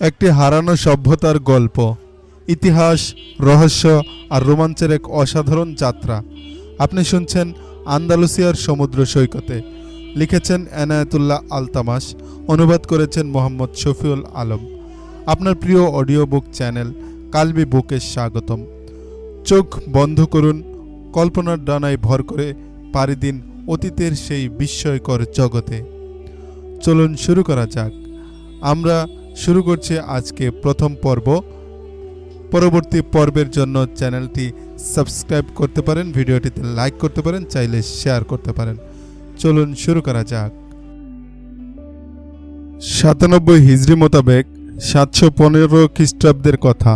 একটি হারানো সভ্যতার গল্প, ইতিহাস, রহস্য আর রোমাঞ্চের এক অসাধারণ যাত্রা। আপনি শুনছেন আন্দালুসিয়ার সমুদ্র সৈকতে। লিখেছেন এনায়েতুল্লাহ আলতামাস, অনুবাদ করেছেন মোহাম্মদ শফিউল আলম। আপনার প্রিয় অডিও বুক চ্যানেল কালবি বুকে স্বাগতম। চোখ বন্ধ করুন, কল্পনার ডানায় ভর করে পাড়ি দিন অতীতের সেই বিস্ময়কর জগতে। চলুন শুরু করা যাক। আমরা শুরু করছি আজকে প্রথম পর্ব। পরবর্তী পর্বের জন্য চ্যানেলটি সাবস্ক্রাইব করতে পারেন, ভিডিওটিতে লাইক করতে পারেন, চাইলে শেয়ার করতে পারেন। চলুন শুরু করা যাক। 97 হিজরি মোতাবেক 715 খ্রিস্টাব্দের কথা।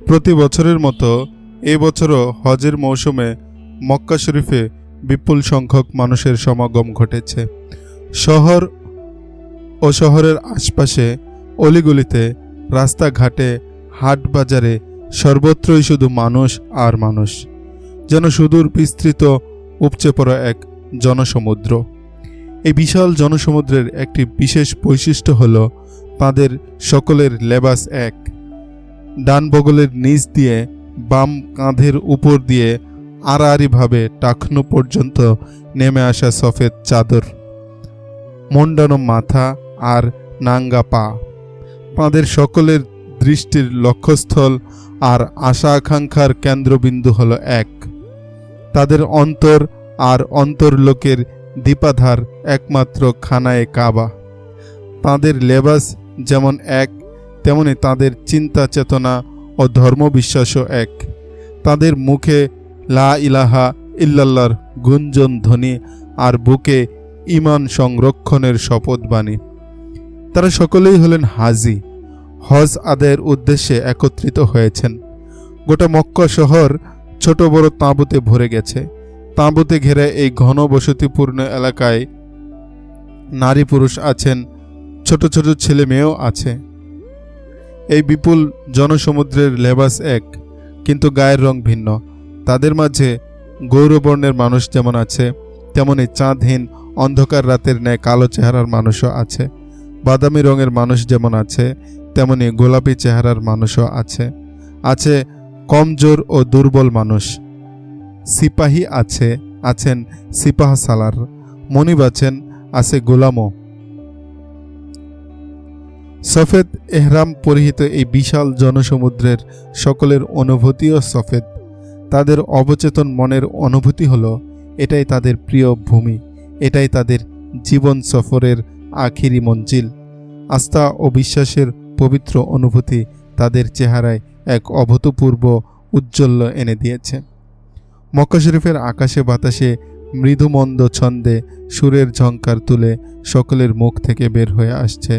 প্রতি বছরের মতো এবছরও হজের মৌসুমে মক্কা শরীফে বিপুল সংখ্যক মানুষের সমাগম ঘটেছে। শহর ও শহরের আশপাশে, অলিগলিতে, রাস্তাঘাটে, হাট বাজারে সর্বত্রই শুধু মানুষ আর মানুষ, যেন সুদূর বিস্তৃত উপচে পড়া এক জনসমুদ্র। এই বিশাল জনসমুদ্রের একটি বিশেষ বৈশিষ্ট্য হল তাদের সকলের লেবাস এক। ডান বগলের নিচ দিয়ে বাম কাঁধের উপর দিয়ে আড়াআড়িভাবে টাকনু পর্যন্ত নেমে আসা সফেদ চাদর, মুন্ডানো মাথা আর নাঙ্গা পা। তাদের সকলের দৃষ্টির লক্ষ্যস্থল আর আশা আকাঙ্ক্ষার কেন্দ্রবিন্দু হল এক। তাদের অন্তর আর অন্তর্লোকের দীপাধার একমাত্র খানায়ে কাবা। তাদের লেবাস যেমন এক, তেমনি তাদের চিন্তা চেতনা ও ধর্মবিশ্বাসও এক। তাদের মুখে লা ইলাহা ইল্লাল্লাহর গুঞ্জন ধ্বনি আর বুকে ঈমান সংরক্ষণের শপথবাণী। তারা সকলেই হলেন হাজি, হজ আদায়ের উদ্দেশ্যে একত্রিত হয়েছেন। গোটা মক্কা শহর ছোট বড় তাঁবুতে ভরে গেছে। তাঁবুতে ঘেরা এই ঘন বসতিপূর্ণ এলাকায় নারী পুরুষ আছেন, ছোট ছোট ছেলে মেয়েও আছে। এই বিপুল জনসমুদ্রের লেবাস এক, কিন্তু গায়ের রং ভিন্ন। তাদের মাঝে গৌরবর্ণের মানুষ যেমন আছে, তেমনি চাঁদহীন অন্ধকার রাতের ন্যায় কালো চেহারার মানুষও আছে। বাদামি রঙের মানুষ যেমন আছে, তেমনি গোলাপি চেহারার মানুষও আছে। আছে কমজোর ও দুর্বল মানুষ। সিপাহী আছেন সিপাহ সালার, মনিব আছে গোলামও। সফেদ এহরাম পরিহিত এই বিশাল জনসমুদ্রের সকলের অনুভূতিও সফেদ। তাদের অবচেতন মনের অনুভূতি হলো এটাই তাদের প্রিয় ভূমি, এটাই তাদের জীবন সফরের আখিরি মঞ্জিল। আস্থা ও বিশ্বাসের পবিত্র অনুভূতি তাদের চেহারায় এক অভূতপূর্ব উজ্জ্বল্য এনে দিয়েছে। মক্কা শরীফের আকাশে বাতাসে মৃদুমন্দ ছন্দে সুরের ঝংকার তুলে সকলের মুখ থেকে বের হয়ে আসছে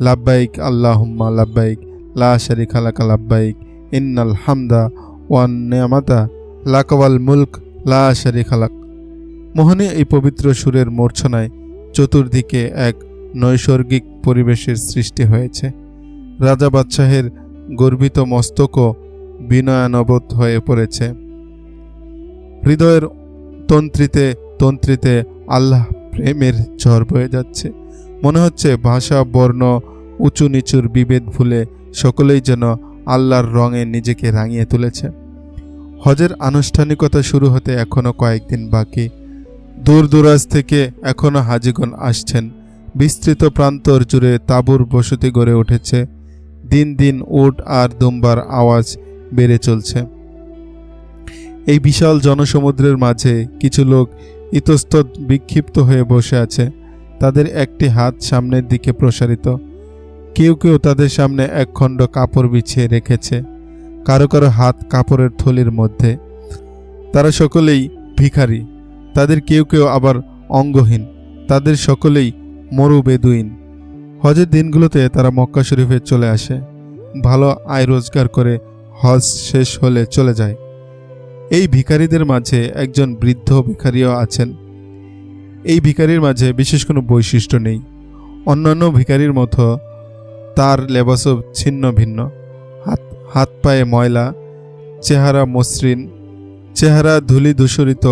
লাব্বাইক আল্লাহুম্মা লাব্বাইক, লা শারিকা লাকা লাব্বাইক, ইন্নাল হামদা ওয়ান নিয়ামাতা লাকা ওয়াল মুলক লা শারিকা লাক। মোহনীয় এই পবিত্র সুরের মূর্ছনায় চতুর্দিকে এক নৈসর্গিক পরিবেশের সৃষ্টি হয়েছে। রাজা বাদশাহের গর্বিত মস্তকও বিনয়ানবোধ হয়ে পড়েছে। হৃদয়ের তন্ত্রিতে তন্ত্রিতে আল্লাহ প্রেমের ঝড় বয়ে যাচ্ছে। মনে হচ্ছে ভাষা, বর্ণ, উঁচু নিচুর বিভেদ ভুলে সকলেই যেন আল্লাহর রঙে নিজেকে রাঙিয়ে তুলেছে। হজের আনুষ্ঠানিকতা শুরু হতে এখনও কয়েকদিন বাকি। দূর দূরাজ থেকে এখনও হাজিগণ আসছেন। বিস্তৃত প্রান্তর জুড়ে তাঁবুর বসতি গড়ে উঠেছে। দিন দিন উট আর দুম্বার আওয়াজ বেড়ে চলছে। এই বিশাল জনসমুদ্রের মাঝে কিছু লোক ইতস্তত বিক্ষিপ্ত হয়ে বসে আছে। তাদের একটি হাত সামনের দিকে প্রসারিত। কেউ কেউ তাদের সামনে এক খণ্ড কাপড় বিছিয়ে রেখেছে, কারো কারো হাত কাপড়ের থলির মধ্যে। তারা সকলেই ভিখারি, তাদের কেউ কেউ আবার অঙ্গহীন, তাদের সকলেই মরু বেদুইন। হজের দিনগুলোতে তারা মক্কা শরীফে চলে আসে, ভালো আয় রোজগার করে হজ শেষ হলে চলে যায়। এই ভিখারিদের মাঝে একজন বৃদ্ধ ভিখারিও আছেন। এই ভিখারির মাঝে বিশেষ কোনো বৈশিষ্ট্য নেই। অন্যান্য ভিখারির মতো তার লেবাসও ছিন্ন ভিন্ন। হাত পায়ে ময়লা, চেহারা মসৃণ, চেহারা ধুলি ধূসরিত,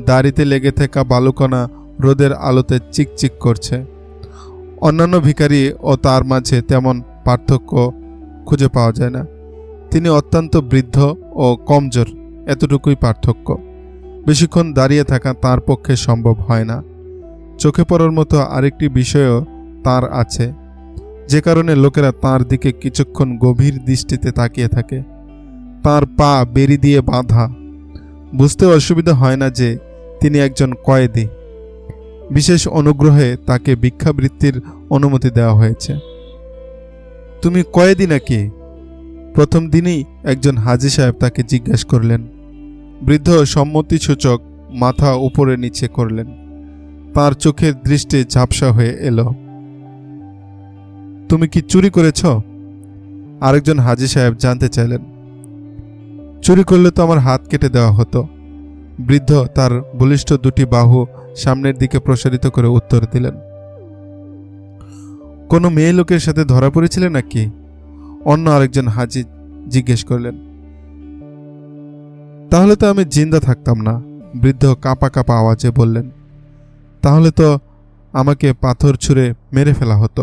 দাড়িতে লেগে থাকা বালুকণা রোদের আলোতে চিকচিক করছে। অন্যান্য ভিখারি ও তার মাঝে তেমন পার্থক্য খুঁজে পাওয়া যায় না। তিনি অত্যন্ত বৃদ্ধ ও কমজোর, এতটুকুই পার্থক্য। বেশিক্ষণ দাঁড়িয়ে থাকা তার পক্ষে সম্ভব হয় না। চোখে পড়ার মতো আরেকটি বিষয়ও তার আছে, যে কারণে লোকেরা তার দিকে কিছুক্ষণ গভীর দৃষ্টিতে তাকিয়ে থাকে। তার পা বেড়ি দিয়ে বাঁধা, বুঝতে অসুবিধা হয় না যে তিনি একজন কয়েদি। বিশেষ অনুগ্রহে তাকে ভিক্ষাবৃত্তির অনুমতি দেওয়া হয়েছে। তুমি কয়েদি নাকি? প্রথম দিনই একজন হাজী সাহেব তাকে জিজ্ঞাসা করলেন। বৃদ্ধ সম্মতিসূচক মাথা উপরে নিচে করলেন। তার চোখের দৃষ্টি ঝাপসা হয়ে এলো। তুমি কি চুরি করেছ? আরেকজন হাজী সাহেব জানতে চাইলেন। চুরি করলে তো আমার হাত কেটে দেওয়া হতো। বৃদ্ধ তার বলিষ্ঠ দুটি বাহু সামনের দিকে প্রসারিত করে উত্তর দিলেন। কোনো মেয়ে লোকের সাথে ধরা পড়েছিলে নাকি? অন্য আরেকজন হাজী জিজ্ঞেস করলেন। তাহলে তো আমি জিন্দা থাকতাম না, বৃদ্ধ কাঁপা কাঁপা আওয়াজে বললেন। তাহলে তো আমাকে পাথর ছুঁড়ে মেরে ফেলা হতো।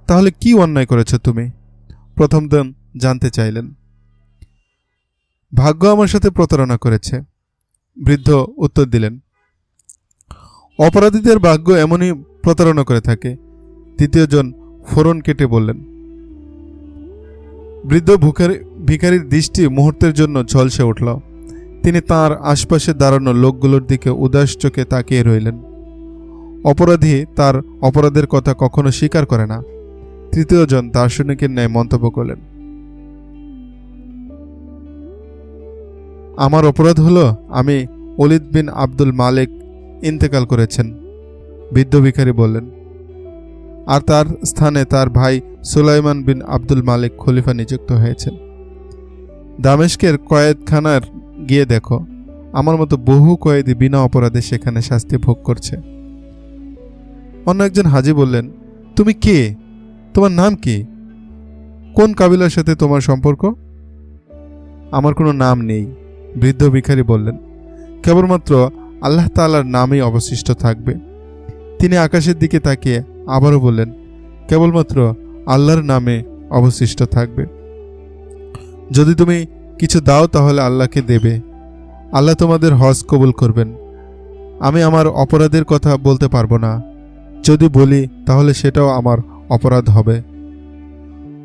তাহলে কি অন্যায় করেছ তুমি? প্রথম জন জানতে চাইলেন। ভাগ্য আমার সাথে প্রতারণা করেছে, বৃদ্ধ উত্তর দিলেন। অপরাধীদের ভাগ্য এমনই প্রতারণা করে থাকে, তৃতীয় জন ফোড়ন কেটে বললেন। বৃদ্ধ ভিখারির দৃষ্টি মুহূর্তের জন্য ঝলসে উঠল। তিনি তার আশপাশে দাঁড়ানো লোকগুলোর দিকে উদাস চোখে তাকিয়ে রইলেন। অপরাধী তার অপরাধের কথা কখনো স্বীকার করে না, তৃতীয় জন দার্শনিকের ন্যায় মন্তব্য করলেন। আমার অপরাধ হলো আমি ওলিদ বিন আব্দুল মালিক ইন্তেকাল করেছেন, বৃদ্ধ ভিখারি বললেন। আর তার স্থানে তার ভাই সুলাইমান বিন আব্দুল মালিক খলিফা নিযুক্ত হয়েছেন। দামেস্কের কয়েদখানার গিয়ে দেখো, আমার মতো বহু কয়েদি বিনা অপরাধে সেখানে শাস্তি ভোগ করছে। অন্য একজন হাজী বললেন, তুমি কে? তোমার নাম কি? কোন কাবিলার সাথে তোমার সম্পর্ক? আমার কোনো নাম নেই, বৃদ্ধ ভিখারি বললেন। কেবলমাত্র আল্লাহ তাআলার নামই অবশিষ্ট থাকবে। তিনি আকাশের দিকে তাকিয়ে আবারও বললেন, কেবলমাত্র আল্লাহর নামে অবশিষ্ট থাকবে। যদি তুমি কিছু দাও তাহলে আল্লাহকে দেবে, আল্লাহ তোমাদের হজ কবুল করবেন। আমি আমার অপরাধের কথা বলতে পারবো না, যদি বলি তাহলে সেটাও আমার অপরাধ হবে।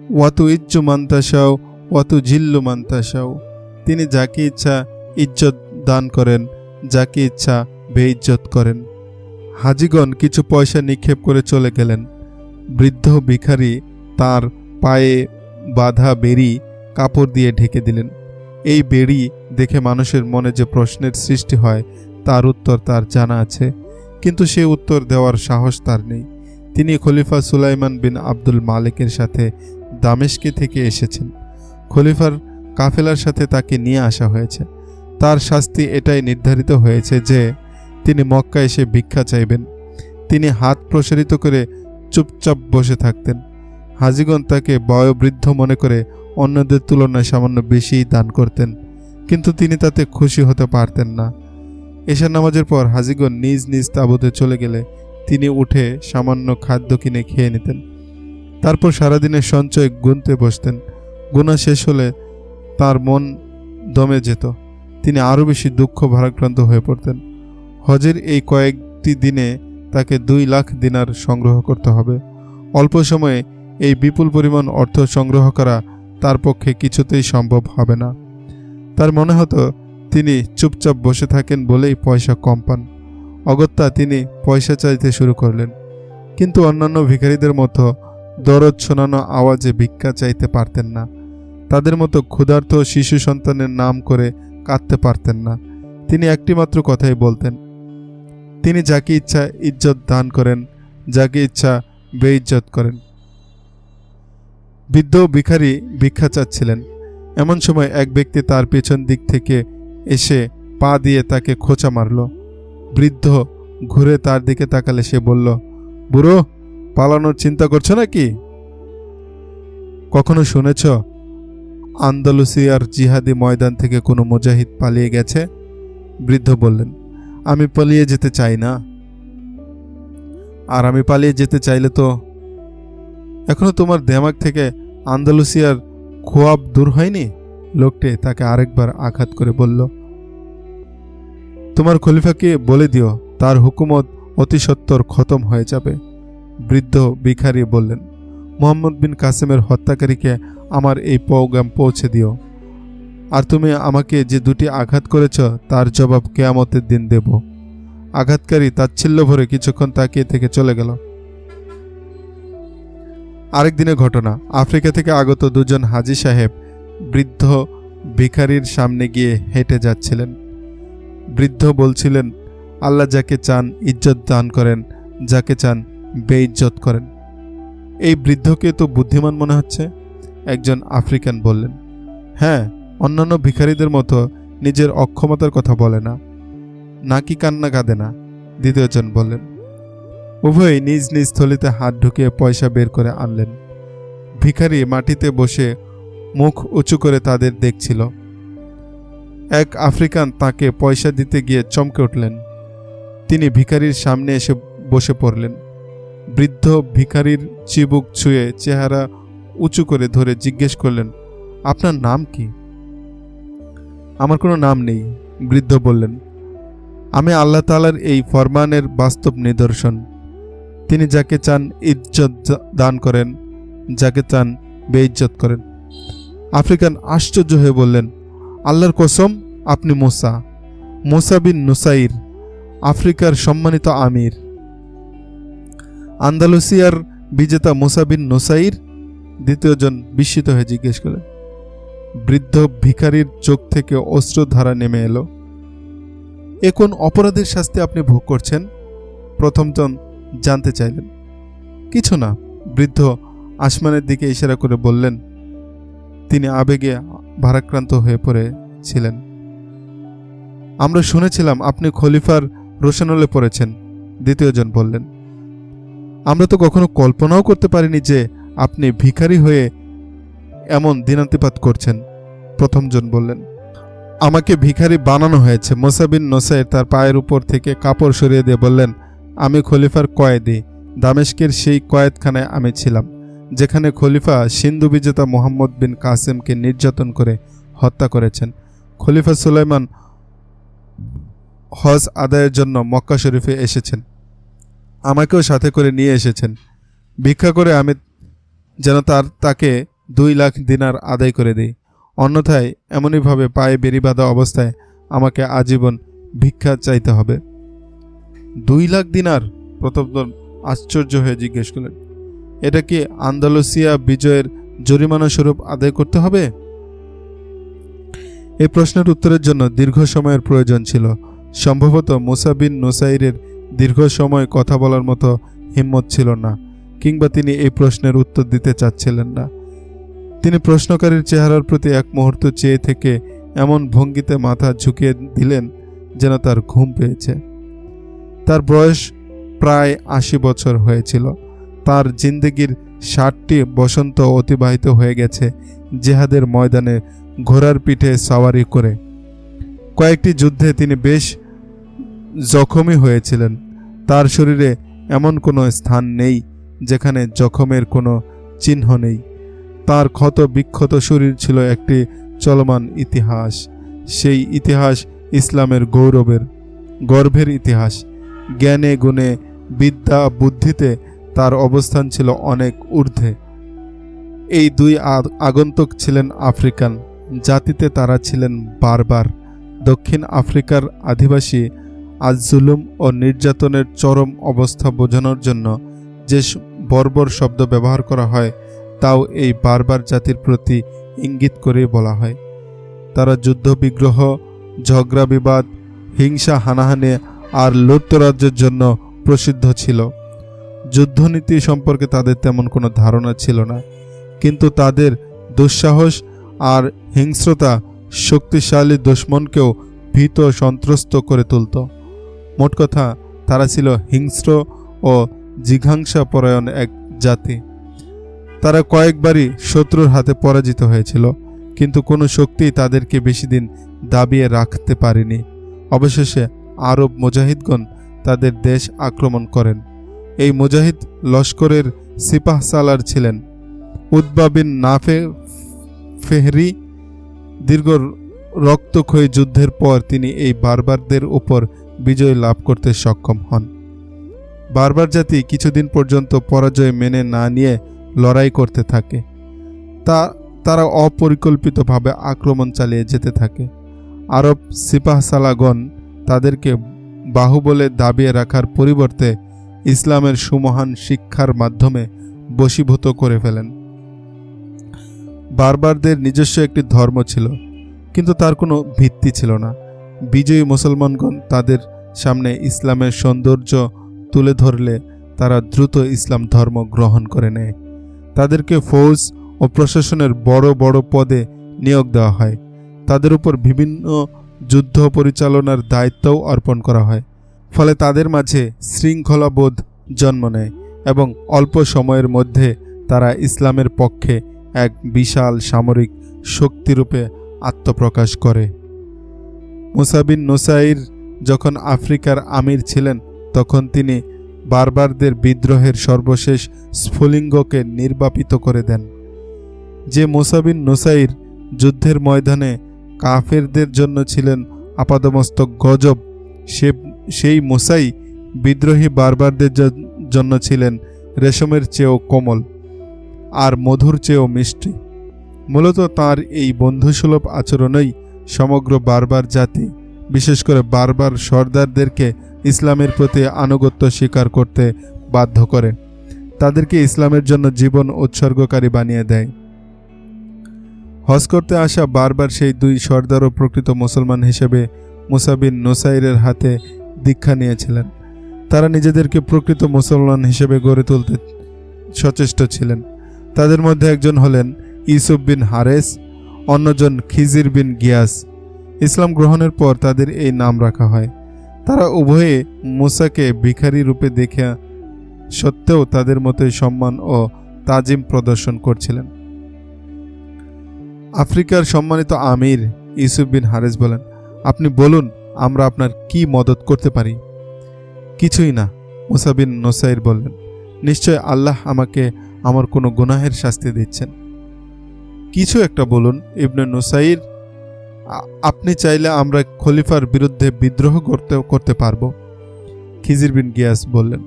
ওয়াতু ইজ্জু মান্তাসাও ওয়াতু জিল্লু মান্তাসাও, তিনি যাকে ইচ্ছা ইজ্জত দান করেন, যাকে ইচ্ছা বেইজ্জত করেন। হাজীগণ কিছু পয়সা নিক্ষেপ করে চলে গেলেন। বৃদ্ধ ভিখারি তার পায়ে বাঁধা বেড়ি কাপড় দিয়ে ঢেকে দিলেন। এই বেড়ি দেখে মানুষের মনে যে প্রশ্নের সৃষ্টি হয় তার উত্তর তার জানা আছে, কিন্তু সে উত্তর দেওয়ার সাহস তার নেই। তিনি খলিফা সুলাইমান বিন আব্দুল মালিকের সাথে দামেস্কে থেকে এসেছেন। খলিফার কাফেলার সাথে তাকে নিয়ে আসা হয়েছে। তার শাস্তি এটাই নির্ধারিত হয়েছে যে তিনি মক্কা এসে ভিক্ষা চাইবেন। তিনি হাত প্রসারিত করে চুপচাপ বসে থাকতেন। হাজীগণ তাকে বয়োবৃদ্ধ মনে করে অন্যদের তুলনায় সামান্য বেশিই দান করতেন, কিন্তু তিনি তাতে খুশি হতে পারতেন না। এশার নামাজের পর হাজীগণ নিজ নিজ তাঁবুতে চলে গেলে তিনি উঠে সামান্য খাদ্য কিনে খেয়ে নিতেন। তারপর সারাদিনের সঞ্চয় গুনতে বসতেন। গুনা শেষ হলে তার মন দমে যেত। তিনি আরও বেশি দুঃখ ভারাক্রান্ত হয়ে পড়তেন। হজের এই কয়েকটি দিনে তাকে 2 লাখ দিনার সংগ্রহ করতে হবে। অল্প সময়ে এই বিপুল পরিমাণ অর্থ সংগ্রহ করা তার পক্ষে কিছুতেই সম্ভব হবে না। তার মনে হতো তিনি চুপচাপ বসে থাকেন বলেই পয়সা কম পান। অগত্যা তিনি পয়সা চাইতে শুরু করলেন, কিন্তু অন্যান্য ভিখারিদের মতো দরদ শোনানো আওয়াজে ভিক্ষা চাইতে পারতেন না। তাদের মতো ক্ষুধার্ত শিশু সন্তানের নাম করে কাঁদতে পারতেন না। তিনি একটিমাত্র কথাই বলতেন, তিনি যাকে ইচ্ছা ইজ্জত দান করেন, যাকে ইচ্ছা বেইজ্জত করেন। বৃদ্ধ ভিখারি ভিক্ষা চাচ্ছিলেন। এমন সময় এক ব্যক্তি তার পেছন দিক থেকে এসে পা দিয়ে তাকে খোঁচা মারল। বৃদ্ধ ঘুরে তার দিকে তাকালে সে বলল, বুড়ো, পালানোর চিন্তা করছো নাকি? কখনো শুনেছ আন্দালুসিয়ার জিহাদি ময়দান থেকে কোনো মুজাহিদ পালিয়ে গেছে? বৃদ্ধ বললেন, আমি পালিয়ে যেতে চাই না। আর আমি পালিয়ে যেতে চাইলে তো এখনো তোমার দেমাগ থেকে আন্দালুসিয়ার খোয়াব দূর হয়নি? লোকটি তাকে আরেকবার আঘাত করে বলল। তোমার খলিফাকে বলে দিও তার হুকুমত অতি সত্বর খতম হয়ে যাবে। বৃদ্ধ ভিখারি বললেন, মুহাম্মদ বিন কাসেমের হত্যাকারীকে আমার এই পৌগাম পৌঁছে দিও। আর তুমি আমাকে যে দুটি আঘাত করেছ তার জবাব কিয়ামতের দিন দেব। আঘাতকারী তাচ্ছিল্য ভরে কিছুক্ষণ তাকিয়ে থেকে চলে গেল। আরেক দিনের ঘটনা। আফ্রিকা থেকে আগত দুজন হাজী সাহেব বৃদ্ধ ভিখারির সামনে গিয়ে হেঁটে যাচ্ছিলেন। বৃদ্ধ বলছিলেন, আল্লাহ যাকে চান ইজ্জত দান করেন, যাকে চান বেইজ্জত করেন। এই বৃদ্ধকে তো বুদ্ধিমান মনে হচ্ছে। একজন আফ্রিকান বললেন, হ্যাঁ, অন্যান্য ভিখারিদের মতো নিজের অক্ষমতার কথা বলে না, নাকি কান্না কাঁদে না। দ্বিতীয়জন বললেন। উভয়ই নিজ নিজ থলিতে হাত ঢুকিয়ে পয়সা বের করে আনলেন। ভিখারি মাটিতে বসে মুখ উঁচু করে তাদের দেখছিল। এক আফ্রিকান তাকে পয়সা দিতে গিয়ে চমকে উঠলেন। তিনি ভিখারির সামনে এসে বসে পড়লেন। বৃদ্ধ ভিখারির চিবুক ছুঁয়ে চেহারা উঁচু করে ধরে জিজ্ঞেস করলেন, আপনার নাম কি? আমার কোনো নাম নেই, বৃদ্ধ বললেন। আমি আল্লাহ তাআলার এই ফরমানের বাস্তব নিদর্শন। তিনি যাকে চান ইজ্জত দান করেন, যাকে চান বেইজ্জত করেন। আফ্রিকান আশ্চর্য হয়ে বললেন, আল্লাহর কসম, আপনি মুসা বিন নুসাইর, আফ্রিকার সম্মানিত আমির। আন্দালুসিয়ার বিজেতা মুসা বিন নুসাইর? দ্বিতীয়জন বিস্মিত হয়ে জিজ্ঞেস করলেন। বৃদ্ধ ভিখারির চোখ থেকে অশ্রুধারা নেমে এলো। এ কোন অপরাধের শাস্তি আপনি ভোগ করছেন? প্রথমজন জানতে চাইলেন। কিছু না, বৃদ্ধ আসমানের দিকে ইশারা করে বললেন। তিনি আবেগে ভারাক্রান্ত হয়ে পড়েছিলেন। আমরা শুনেছিলাম আপনি খলিফার রোশানলে পড়েছেন, দ্বিতীয়জন বললেন। আমরা তো কখনো কল্পনাও করতে পারিনি যে আপনি ভিখারি হয়ে এমন দিনাতিপাত করছেন, প্রথমজন বললেন। আমাকে ভিখারি বানানো হয়েছে। মুসা বিন নুসাইর তার পায়ের উপর থেকে কাপড় সরিয়ে দিয়ে বললেন, আমি খলিফার কয়েদি। দামেস্কের সেই কয়েদখানায় আমি ছিলাম, যেখানে খলিফা সিন্ধু বিজেতা মুহাম্মদ বিন কাসেমকে নির্যাতন করে হত্যা করেছেন। খলিফা সুলাইমান হজ আদায়ের জন্য মক্কা শরীফে এসেছেন। আমাকেও সাথে করে নিয়ে এসেছেন। ভিক্ষা করে আমি যেন তাকে 2 লাখ দিনার আদায় করে দিই, অন্যথায় এমনইভাবে পায়ে বেড়ি বাঁধা অবস্থায় আমাকে আজীবন ভিক্ষা চাইতে হবে। 2 লাখ দিনার? প্রথমজন আশ্চর্য হয়ে জিজ্ঞেস করলেন। এটা কি আন্দালুসিয়া বিজয়ের জরিমানা স্বরূপ আদায় করতে হবে? এই প্রশ্নের উত্তরের জন্য দীর্ঘ সময়ের প্রয়োজন ছিল। সম্ভবত মুসা বিন নুসাইরের দীর্ঘ সময় কথা বলার মতো হিম্মত ছিল না, কিংবা তিনি এই প্রশ্নের উত্তর দিতে চাচ্ছিলেন না। তিনি প্রশ্নকারীর চেহারার প্রতি এক মুহূর্ত চেয়ে থেকে এমন ভঙ্গিতে মাথা ঝুঁকিয়ে দিলেন যেন তার ঘুম পেয়েছে। তার বয়স প্রায় 80 বছর হয়েছিল। তার জিন্দেগির 60টি বসন্ত অতিবাহিত হয়ে গেছে জিহাদের ময়দানে ঘোড়ার পিঠে সাওয়ারি করে। কয়েকটি যুদ্ধে তিনি বেশ জখমী হয়েছিলেন। তার শরীরে এমন কোনো স্থান নেই যেখানে জখমের কোনো চিহ্ন নেই। তার ক্ষত বিক্ষত শরীর ছিল একটি চলমান ইতিহাস। সেই ইতিহাস ইসলামের গর্ভের ইতিহাস। জ্ঞানে গুণে বিদ্যা বুদ্ধিতে তার অবস্থান ছিল অনেক ঊর্ধ্বে। এই 2 আগন্তুক ছিলেন আফ্রিকান। জাতিতে তারা ছিলেন বারবার। দক্ষিণ আফ্রিকার আদিবাসী। আজ জুলুম ও নির্যাতনের চরম অবস্থা বোঝানোর জন্য যে বর্বর শব্দ ব্যবহার করা হয়, তাও এই বারবার জাতির প্রতি ইঙ্গিত করে বলা হয়। তারা যুদ্ধ বিগ্রহ, ঝগড়া বিবাদ, হিংসা হানাহানি আর লুটতরাজ্যের জন্য প্রসিদ্ধ ছিল। যুদ্ধনীতি সম্পর্কে তাদের তেমন কোনো ধারণা ছিল না, কিন্তু তাদের দুঃসাহস আর হিংস্রতা শক্তিশালী দুশমনকেও ভীত সন্ত্রস্ত করে তুলত। মোট কথা, তারা ছিল হিংস্র ও জিঘাংসা পরায়ণ এক জাতি। তারা কয়েকবারই শত্রুর হাতে পরাজিত হয়েছিল, কিন্তু কোনো শক্তি তাদেরকে বেশি দিন দাবিয়ে রাখতে পারেনি। অবশেষে আরব মুজাহিদগণ তাদের দেশ আক্রমণ করেন। এই মুজাহিদ লস্করের সিপাহ সালার ছিলেন। উতবা বিন নাফে ফেহরি দীর্ঘ রক্তক্ষয়ী যুদ্ধের পর তিনি এই বারবারদের উপর বিজয় লাভ করতে সক্ষম হন। বারবার জাতি কিছুদিন পর্যন্ত পরাজয় মেনে না নিয়ে লড়াই করতে থাকে। তারা অপরিকল্পিতভাবে আক্রমণ চালিয়ে যেতে থাকে। আরব সিপাহসালাগণ তাদেরকে বাহুবলে দাবিয়ে রাখার পরিবর্তে ইসলামের সুমহান শিক্ষার মাধ্যমে বশীভূত করে ফেলেন। বারবারদের নিজস্ব একটি ধর্ম ছিল, কিন্তু তার কোনো ভিত্তি ছিল না। বিজয়ী মুসলমানগণ তাদের সামনে ইসলামের সৌন্দর্য তুলে ধরলে তারা দ্রুত ইসলাম ধর্ম গ্রহণ করে নেয়। তাদেরকে ফৌজ ও প্রশাসনের বড় বড় পদে নিয়োগ দেওয়া হয়। তাদের উপর বিভিন্ন যুদ্ধ পরিচালনার দায়িত্বও অর্পণ করা হয়। ফলে তাদের মাঝে শৃঙ্খলাবোধ জন্ম নেয় এবং অল্প সময়ের মধ্যে তারা ইসলামের পক্ষে এক বিশাল সামরিক শক্তিরূপে আত্মপ্রকাশ করে। মুসা বিন নুসাইর যখন আফ্রিকার আমির ছিলেন, তখন তিনি বারবারদের বিদ্রোহের সর্বশেষ স্ফুলিঙ্গকে নির্বাপিত করে দেন। যে মুসা বিন নুসাইর যুদ্ধের ময়দানে কাফেরদের জন্য ছিলেন আপাদমস্তক গজব, সেই মুসাই বিদ্রোহী বারবারদের জন্য ছিলেন রেশমের চেয়েও কোমল আর মধুর চেয়েও মিষ্টি। মূলত তাঁর এই বন্ধুসুলভ আচরণই সমগ্র বারবার জাতি, বিশেষ করে বারবার সর্দারদেরকে ইসলামের প্রতি আনুগত্য স্বীকার করতে বাধ্য করে, তাদেরকে ইসলামের জন্য জীবন উৎসর্গকারী বানিয়ে দেয়। হজ করতে আসা বারবার সেই দুই সর্দারও প্রকৃত মুসলমান হিসেবে মুসা বিন নুসাইরের হাতে দীক্ষা নিয়েছিলেন। তারা নিজেদেরকে প্রকৃত মুসলমান হিসেবে গড়ে তুলতে সচেষ্ট ছিলেন। তাদের মধ্যে একজন হলেন ইউসুফ বিন হারেস, অন্যজন খিজির বিন গিয়াস। ইসলাম গ্রহণের পর তাদের এই নাম রাখা হয়। তারা উভয়ে মুসাকে ভিখারি রূপে দেখা সত্ত্বেও তাদের মতোই সম্মান ও তাজিম প্রদর্শন করছিলেন। আফ্রিকার সম্মানিত আমির ইউসুফ বিন হারেস বলেন, আপনি বলুন, আমরা আপনার কি মদত করতে পারি? কিছুই না, মুসা বিন নুসাইর বললেন। নিশ্চয় আল্লাহ আমাকে আমার কোনো গুনাহের শাস্তি দিচ্ছেন। কিছু একটা বলুন ইবনে নুসাইর। আপনি চাইলে আমরা খলিফার বিরুদ্ধে বিদ্রোহ করতে পারবো। খিজির বিন গিয়াস বললেন।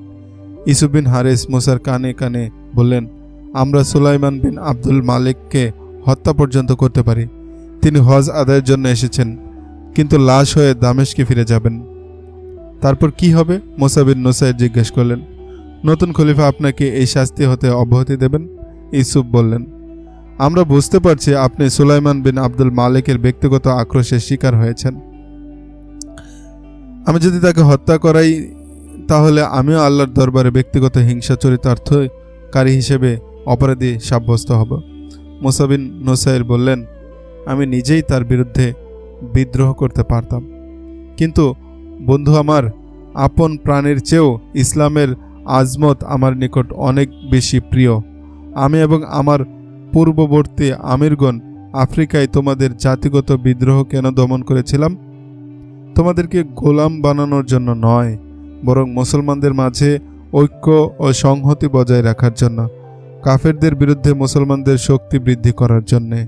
ইউসুফ বিন হারেস মুসার কানে কানে বললেন, আমরা সুলাইমান বিন আব্দুল মালিককে হত্যা পর্যন্ত করতে পারি। তিনি হজ আদায়ের জন্য এসেছেন, কিন্তু লাশ হয়ে দামেশকে ফিরে যাবেন। তারপর কি হবে? মুসা বিন নুসাইর জিজ্ঞেস করলেন। নতুন খলিফা আপনাকে এই শাস্তি হতে অব্যাহতি দেবেন। ইউসুফ বললেন, আমরা বুঝতে পারছি আপনি সুলাইমান বিন আব্দুল মালিকের ব্যক্তিগত আক্রোশের শিকার হয়েছেন। আমি যদি তাকে হত্যা করাই, তাহলে আমিও আল্লাহর দরবারে ব্যক্তিগত হিংসা চরিতার্থকারী হিসেবে অপরাধী সাব্যস্ত হব। মুসা বিন নুসাইর বললেন, আমি নিজেই তার বিরুদ্ধে বিদ্রোহ করতে পারতাম, কিন্তু বন্ধু আমার, আপন প্রাণের চেয়েও ইসলামের আজমত আমার নিকট অনেক বেশি প্রিয়। আমি এবং আমার পূর্ববর্তী আমিরগণ আফ্রিকায় তোমাদের জাতিগত বিদ্রোহ কেন দমন করেছিলাম? তোমাদেরকে গোলাম বানানোর জন্য নয়, বরং মুসলমানদের মাঝে ঐক্য ও সংহতি বজায় রাখার জন্য, কাফেরদের বিরুদ্ধে মুসলমানদের শক্তি বৃদ্ধি করার জন্যে।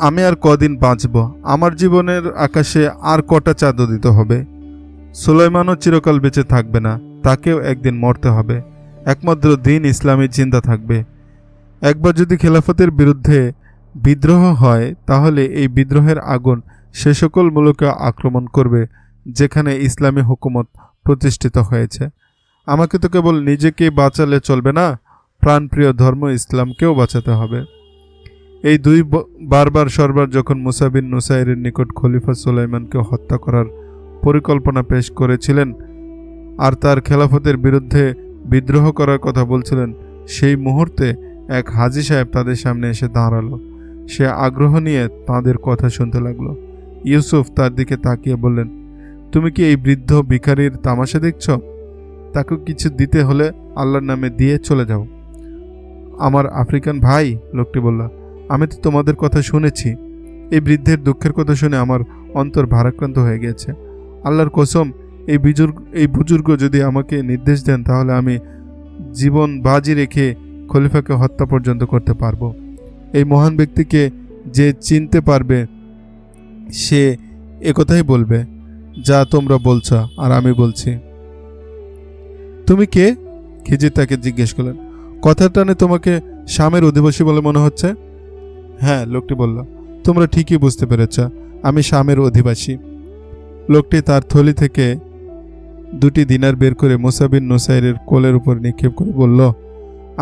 আমি আর কদিন বাঁচব? আমার জীবনের আকাশে আর কটা চাঁদ উদিত হবে? সুলাইমানও চিরকাল বেঁচে থাকবে না, তাকেও একদিন মরতে হবে। একমাত্র দিন ইসলামী জিন্দা থাকবে। একবার যদি খেলাফতের বিরুদ্ধে বিদ্রোহ হয়, তাহলে এই বিদ্রোহের আগুন সে সকল মুলুকে আক্রমণ করবে যেখানে ইসলামী হুকুমত প্রতিষ্ঠিত হয়েছে। আমাকে তো কেবল নিজেকে বাঁচালে চলবে না, প্রাণপ্রিয় ধর্ম ইসলামকেও বাঁচাতে হবে। এই দুই বারবার সরবার যখন মুসা বিন নুসাইরের নিকট খলিফা সুলাইমানকে হত্যা করার পরিকল্পনা পেশ করেছিলেন আর তার খেলাফতের বিরুদ্ধে বিদ্রোহ করার কথা বলছিলেন, সেই মুহূর্তে এক হাজী সাহেব তাদের সামনে এসে দাঁড়ালো। সে আগ্রহ নিয়ে তাঁদের কথা শুনতে লাগলো। ইউসুফ তার দিকে তাকিয়ে বললেন, তুমি কি এই বৃদ্ধ ভিখারির তামাশা দেখছ? তাকে কিছু দিতে হলে আল্লাহর নামে দিয়ে চলে যাও। আমার আফ্রিকান ভাই, লোকটি বলল, আমি তো তোমাদের কথা শুনেছি। এই বৃদ্ধের দুঃখের কথা শুনে আমার অন্তর ভারাক্রান্ত হয়ে গেছে। আল্লাহর কসম, এই বুজুর্গ যদি আমাকে নির্দেশ দেন, তাহলে আমি জীবন বাজি রেখে খলিফাকে হত্যা পর্যন্ত করতে পারবো। এই মহান ব্যক্তিকে যে চিনতে পারবে সে একথাই বলবে যা তোমরা বলছো আর আমি বলছি। তুমি কে? খিজির তাকে জিজ্ঞেস করলেন। কথার টানে তোমাকে শামের অধিবাসী বলে মনে হচ্ছে। হ্যাঁ, লোকটি বলল, তোমরা ঠিকই বুঝতে পেরেছ, আমি শামের অধিবাসী। লোকটি তার থলি থেকে 2টি দিনার বের করে মুসা বিন নুসাইরের কোলের উপর নিক্ষেপ করে বলল,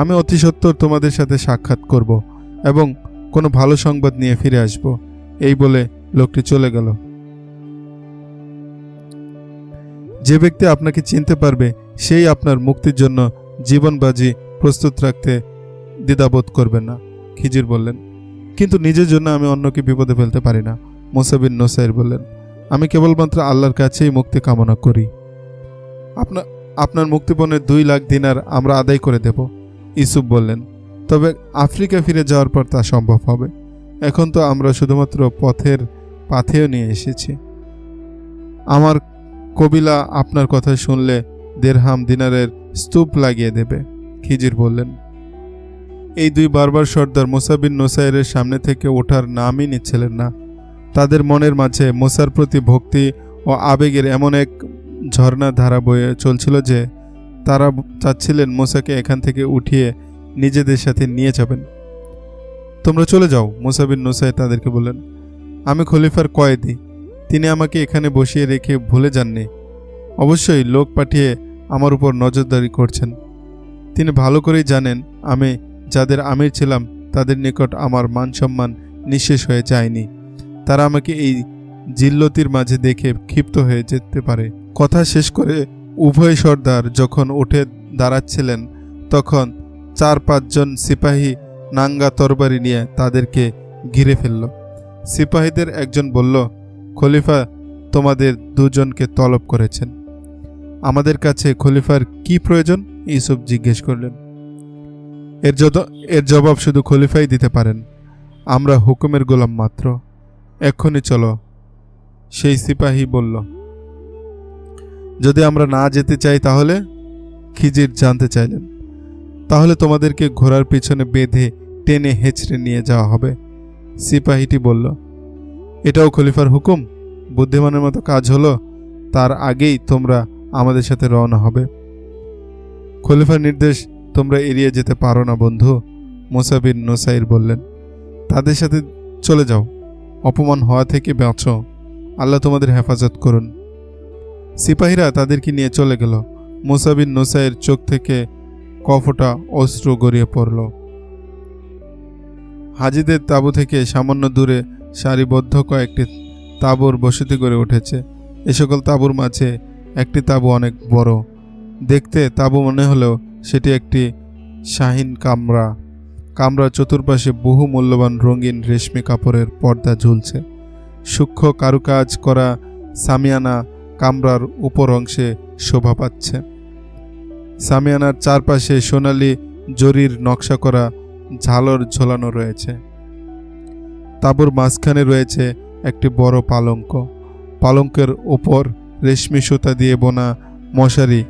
আমি অতি সত্বর তোমাদের সাথে সাক্ষাৎ করব এবং কোনো ভালো সংবাদ নিয়ে ফিরে আসব। এই বলে লোকটি চলে গেল। যে ব্যক্তি আপনাকে চিনতে পারবে সেই আপনার মুক্তির জন্য জীবন বাজি প্রস্তুত রাখতে দ্বিধাবোধ করবেন না, খিজির বললেন। কিন্তু নিজের জন্য আমি অন্যকে বিপদে ফেলতে পারি না, মুসা বিন নুসাইর বললেন। আমি কেবলমাত্র আল্লাহর কাছেই মুক্তি কামনা করি। আপনার মুক্তিপণের 2 লাখ দিনার আমরা আদায় করে দেব, ইউসুফ বললেন। তবে আফ্রিকা ফিরে যাওয়ার পর তা সম্ভব হবে। এখন তো আমরা শুধুমাত্র পথের পাথেয় নিয়ে এসেছি। আমার কবিলা আপনার কথা শুনলে দেড়হাম দিনারের স্তূপ লাগিয়ে দেবে, খিজির বললেন। এই 2 বারবার সর্দার মুসা বিন নুসাইরের সামনে থেকে ওঠার নামই নিচ্ছিলেন না। তাদের মনের মাঝে মুসার প্রতি ভক্তি ও আবেগের এমন এক ঝর্ণা ধারা বয়ে চলছিল যে তারা চাচ্ছিলেন মুসাকে এখান থেকে উঠিয়ে নিজেদের সাথে নিয়ে যাবেন। তোমরা চলে যাও, মুসা বিন নুসাইর তাদেরকে বললেন। আমি খলিফার কয়েদি, তিনি আমাকে এখানে বসিয়ে রেখে ভুলে যাননি। অবশ্যই লোক পাঠিয়ে আমার উপর নজরদারি করছেন। তিনি ভালো করেই জানেন আমি যাদের আমির ছিলাম তাদের নিকট আমার মান সম্মান নিঃশেষ হয়ে যায়নি। তারা আমাকে এই জিল্লতির মাঝে দেখে ক্ষিপ্ত হয়ে যেতে পারে। কথা শেষ করে উভয় সর্দার যখন উঠে দাঁড়াচ্ছিলেন তখন 4-5 জন সিপাহী নাঙ্গা তরবারি নিয়ে তাদেরকে ঘিরে ফেলল। সিপাহীদের একজন বলল, খলিফা তোমাদের 2 জনকে তলব করেছেন। আমাদের কাছে খলিফার কি প্রয়োজন? ইউসুফ জিজ্ঞেস করলেন। এর জবাব শুধু খলিফাই দিতে পারেন। আমরা হুকুমের গোলাম মাত্র। এক্ষুনি চলো, সেই সিপাহী বলল। যদি আমরা না যেতে চাই তাহলে? খিজির জানতে চাইলেন। তাহলে তোমাদেরকে ঘোড়ার পিছনে বেঁধে টেনে হেঁচড়ে নিয়ে যাওয়া হবে, সিপাহীটি বলল। এটাও খলিফার হুকুম? বুদ্ধিমানের মতো কাজ হলো। তার আগেই তোমরা আমাদের সাথে রওনা হবে। খলিফার নির্দেশ তোমরা এড়িয়ে যেতে পারো না বন্ধু, মুসা বিন নুসাইর বললেন। তাদের সাথে চলে যাও, অপমান হওয়া থেকে বাঁচো। আল্লাহ তোমাদের হেফাজত করুন। সিপাহীরা তাদেরকে নিয়ে চলে গেল। মুসা বিন নুসাইর চোখ থেকে কফোটা অশ্রু গড়িয়ে পড়ল। হাজিদের তাঁবু থেকে সামান্য দূরে সারিবদ্ধ কয়েকটি তাঁবুর বসতি গড়ে উঠেছে। এ সকল তাঁবুর মাঝে একটি তাঁবু অনেক বড়। দেখতে তাঁবু মনে হলেও সেটি একটি শাহীন কামরা। কামরার চতুর্পাশে বহু মূল্যবান রঙিন রেশমি কাপড়ের পর্দা ঝুলছে। সূক্ষ্ম কারুকাজ করা সামিয়ানা কামরার উপর অংশে শোভা পাচ্ছে। সামিয়ানার চারপাশে সোনালি জরির নকশা করা ঝালর ঝোলানো রয়েছে। তাঁবুর মাঝখানে রয়েছে একটি বড় পালঙ্ক। পালঙ্কের ওপর রেশমি সুতা দিয়ে বোনা মশারি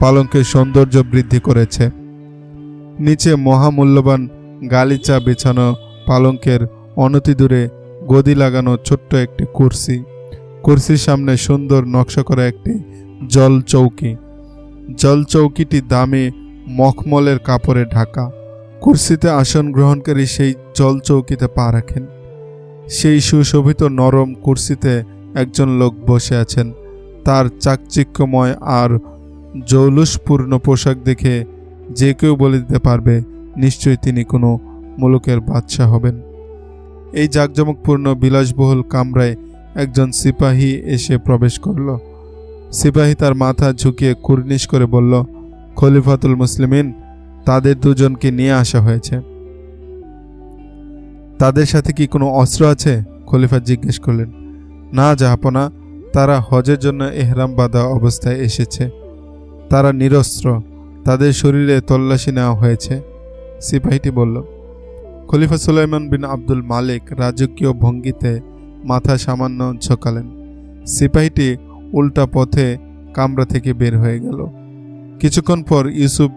পালঙ্কের সৌন্দর্য বৃদ্ধি করেছে। নিচে মহামূল্যবান গালিচা বিছানো পালঙ্কের অনতিদূরে গদি লাগানো ছোট্ট একটি কুরসি। কুরসির সামনে সুন্দর নকশা করা একটি জল চৌকি। জল চৌকিটি দামি মখমলের কাপড়ে ঢাকা। কুরসিতে আসন গ্রহণকারী সেই জল চৌকিতে পা রাখেন। সেই সুশোভিত নরম কুরসিতে একজন লোক বসে আছেন। তার চাকচিক্যময় আর জৌলুসপূর্ণ পোশাক দেখে যে কেউ বলে দিতে পারবে নিশ্চয়ই তিনি কোনো মুলুকের বাদশা হবেন। এই জাঁকজমকপূর্ণ বিলাসবহুল কামরায় একজন সিপাহী এসে প্রবেশ করল। সিপাহী তার মাথা ঝুঁকিয়ে কুর্নিশ করে বলল, খলিফাতুল মুসলিমিন, তাদের 2 জনকে নিয়ে আসা হয়েছে। তাদের সাথে কি কোনো অস্ত্র আছে? খলিফা জিজ্ঞেস করলেন। না জাহাপনা, তারা হজের জন্য এহরাম বাঁধা অবস্থায় এসেছে। তারা নিরস্ত্র। তাদের শরীরে তল্লাশি নেওয়া হয়েছে, সিপাহীটি বলল। খলিফা সুলাইমান বিন আব্দুল মালিক রাজকীয় ভঙ্গিতে মাথা সামান্য ঝোঁকালেন। সিপাহীটি উল্টা পথে কামরা থেকে বের হয়ে গেল। কিছুক্ষণ পর ইউসুফ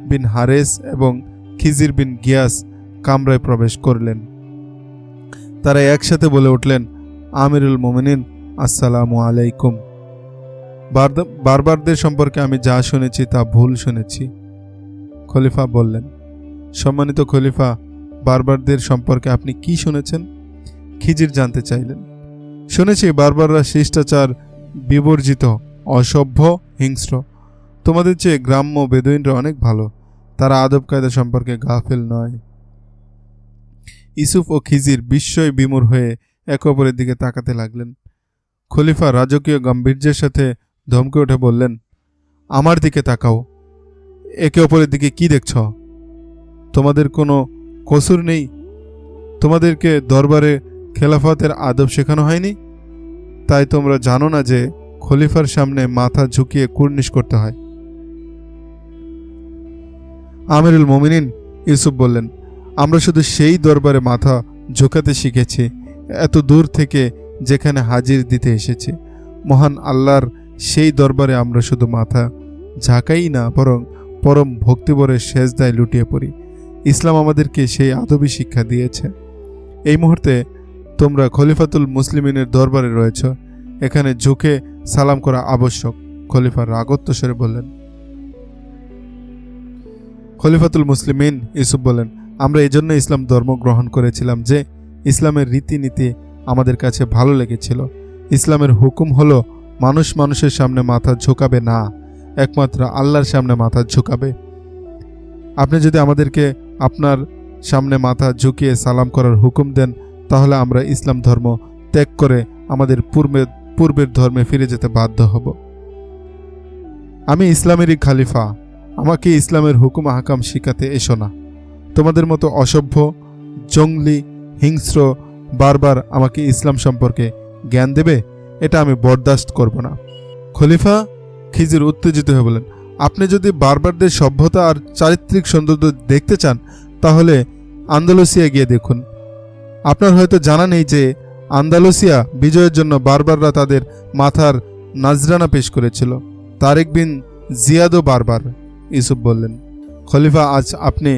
বিন হারেস এবং খিজির বিন গিয়াস কামরায় প্রবেশ করলেন। তারা একসাথে বলে উঠলেন, আমিরুল মুমিনিন, আসসালামু আলাইকুম। বারবারদের সম্পর্কে আমি যা শুনেছি তা ভুল শুনেছি। খলিফা বললেন, সম্মানিত খলিফা, বারবারদের সম্পর্কে আপনি কি শুনেছেন? খিজির জানতে চাইলেন। শুনেছি বারবাররা শিষ্টাচার বিবর্জিত, অসভ্য, হিংস্র। তোমাদের চেয়ে গ্রাম্য বেদুইনরা অনেক ভালো। তারা আদব কায়দা সম্পর্কে গাফেল নয়। ইউসুফ ও খিজির বিস্ময় বিমূঢ় হয়ে একে অপরের দিকে তাকাতে লাগলেন। খলিফা রাজকীয় গাম্ভীর্যের সাথে ধমকে উঠে বললেন, আমার দিকে তাকাও। একে অপরের দিকে কি দেখছ? তোমাদের কোনো কসুর নেই? তোমাদেরকে দরবারে খেলাফতের আদব শেখানো হয়নি? তাই তোমরা জানো না যে খলিফার সামনে মাথা ঝুঁকিয়ে কুর্নিশ করতে হয়? আমিরুল মুমিনিন, ইউসুফ বললেন, আমরা শুধু সেই দরবারে মাথা ঝুঁকাতে শিখেছি, এত দূর থেকে যেখানে হাজির দিতে এসেছি। মহান আল্লাহর সেই দরবারে আমরা শুধু মাথা ঝাঁকাই না, বরং পরম ভক্তিভরে সেজদায় লুটিয়ে পড়ি। ইসলাম আমাদেরকে সেই আদবী শিক্ষা দিয়েছে। এই মুহূর্তে তোমরা খলিফাতুল মুসলিমিনের দরবারে রয়েছ, এখানে ঝুঁকে সালাম করা আবশ্যক। খলিফা রাগত্ব স্বরে বললেন। খলিফাতুল মুসলিমিন ইউসুফ বলেন, আমরা এজন্য ইসলাম ধর্ম গ্রহণ করেছিলাম যে ইসলামের রীতিনীতি আমাদের কাছে ভালো লেগেছিল। ইসলামের হুকুম হলো মানুষ মানুষের সামনে মাথা ঝুঁকাবে না, একমাত্র আল্লাহর সামনে মাথা ঝুঁকাবে। আপনি যদি আমাদেরকে আপনার সামনে মাথা ঝুঁকিয়ে সালাম করার হুকুম দেন, তাহলে আমরা ইসলাম ধর্ম ত্যাগ করে আমাদের পূর্বের ধর্মে ফিরে যেতে বাধ্য হব। আমি ইসলামেরই খলিফা, আমাকে ইসলামের হুকুম আহকাম শিখাতে এসো না। তোমাদের মতো অসভ্য, জঙ্গলি, হিংস্র বারবার আমাকে ইসলাম সম্পর্কে জ্ঞান দেবে, এটা আমি বরদাস্ত করব না। খলিফা খিজির উত্তেজিত হয়ে বলেন, আপনি যদি বারবারদের সভ্যতা আর চারিত্রিক সৌন্দর্য দেখতে চান, তাহলে আন্দালুসিয়া গিয়ে দেখুন। আপনার হয়তো জানা নেই যে আন্দালুসিয়া বিজয়ের জন্য বারবাররা তাদের মাথার নাজরানা পেশ করেছিল। তারেক বিন জিয়াদও বারবার। ইউসুফ বললেন, খলিফা, আজ আপনি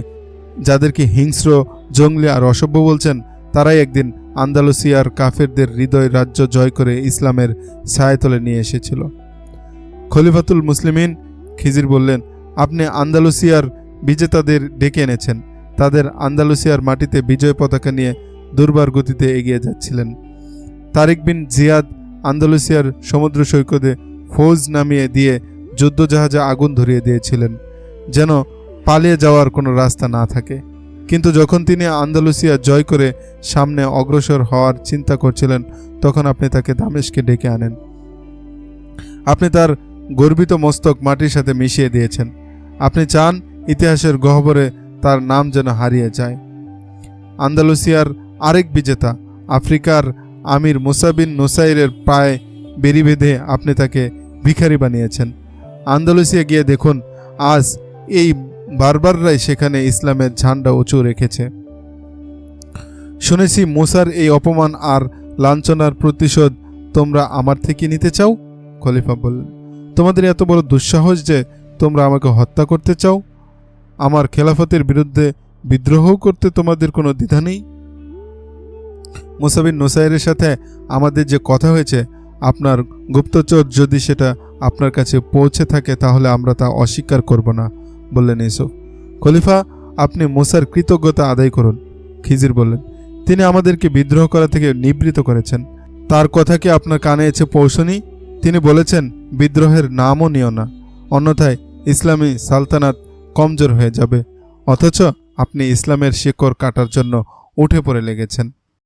যাদেরকে হিংস্র, জঙ্গলি আর অসভ্য বলছেন, তারাই একদিন আন্দালুসিয়ার কাফেরদের হৃদয় রাজ্য জয় করে ইসলামের ছায়াতলে নিয়ে এসেছিল। খলিফাতুল মুসলিমিন খিজির বললেন, আপনি আন্দালুসিয়ার বিজেতাদের ডেকে এনেছেন। তাদের আন্দালুসিয়ার মাটিতে বিজয় পতাকা নিয়ে দুর্বার গতিতে এগিয়ে যাচ্ছিলেন। তারিক বিন জিয়াদ আন্দালুসিয়ার সমুদ্র সৈকতে ফৌজ নামিয়ে দিয়ে যুদ্ধজাহাজে আগুন ধরিয়ে দিয়েছিলেন, যেন পালিয়ে যাওয়ার কোনো রাস্তা না থাকে। কিন্তু যখন তিনি আন্দালুসিয়া জয় করে সামনে অগ্রসর হওয়ার চিন্তা করছিলেন, তখন আপনি তাকে দামেস্কে ডেকে আনেন। আপনি তার গর্বিত মস্তক মাটির সাথে মিশিয়ে দিয়েছেন। আপনি চান ইতিহাসের গহ্বরে তার নাম যেন হারিয়ে যায়। আন্দালুসিয়ার আরেক বিজেতা আফ্রিকার আমির মুসা বিন নুসাইরের পায়ে বেরি বেঁধে আপনি তাকে ভিখারি বানিয়েছেন। আন্দালুসিয়া গিয়ে দেখুন, আজ এই বারবাররাই সেখানে ইসলামের ঝান্ডা উঁচু রেখেছে। শুনেছি মুসার এই অপমান আর লাঞ্ছনার প্রতিশোধ তোমরা আমার থেকে নিতে চাও। খলিফা বললেন, তোমাদের এত বড় দুঃসাহস যে তোমরা আমাকে হত্যা করতে চাও? আমার খেলাফতের বিরুদ্ধে বিদ্রোহ করতে তোমাদের কোনো দ্বিধা নেই? মুসা বিন নুসাইরের সাথে আমাদের যে কথা হয়েছে, আপনার গুপ্তচর যদি সেটা আপনার কাছে পৌঁছে থাকে, তাহলে আমরা তা অস্বীকার করব না, বললেন ইউসুফ। খলিফা, আপনি মুসার কৃতজ্ঞতা আদায় করুন। খিজির বললেন, তিনি আমাদেরকে বিদ্রোহ করা থেকে নিবৃত্ত করেছেন। তার কথা কি আপনার কানে এসে পৌঁছনি? তিনি বলেছেন, বিদ্রোহের নামও নিও না, অন্যথায় ইসলামী সালতানাত কমজোর হয়ে যাবে। অথচ আপনি ইসলামের শিকড় কাটার জন্য উঠে পড়ে লেগেছেন।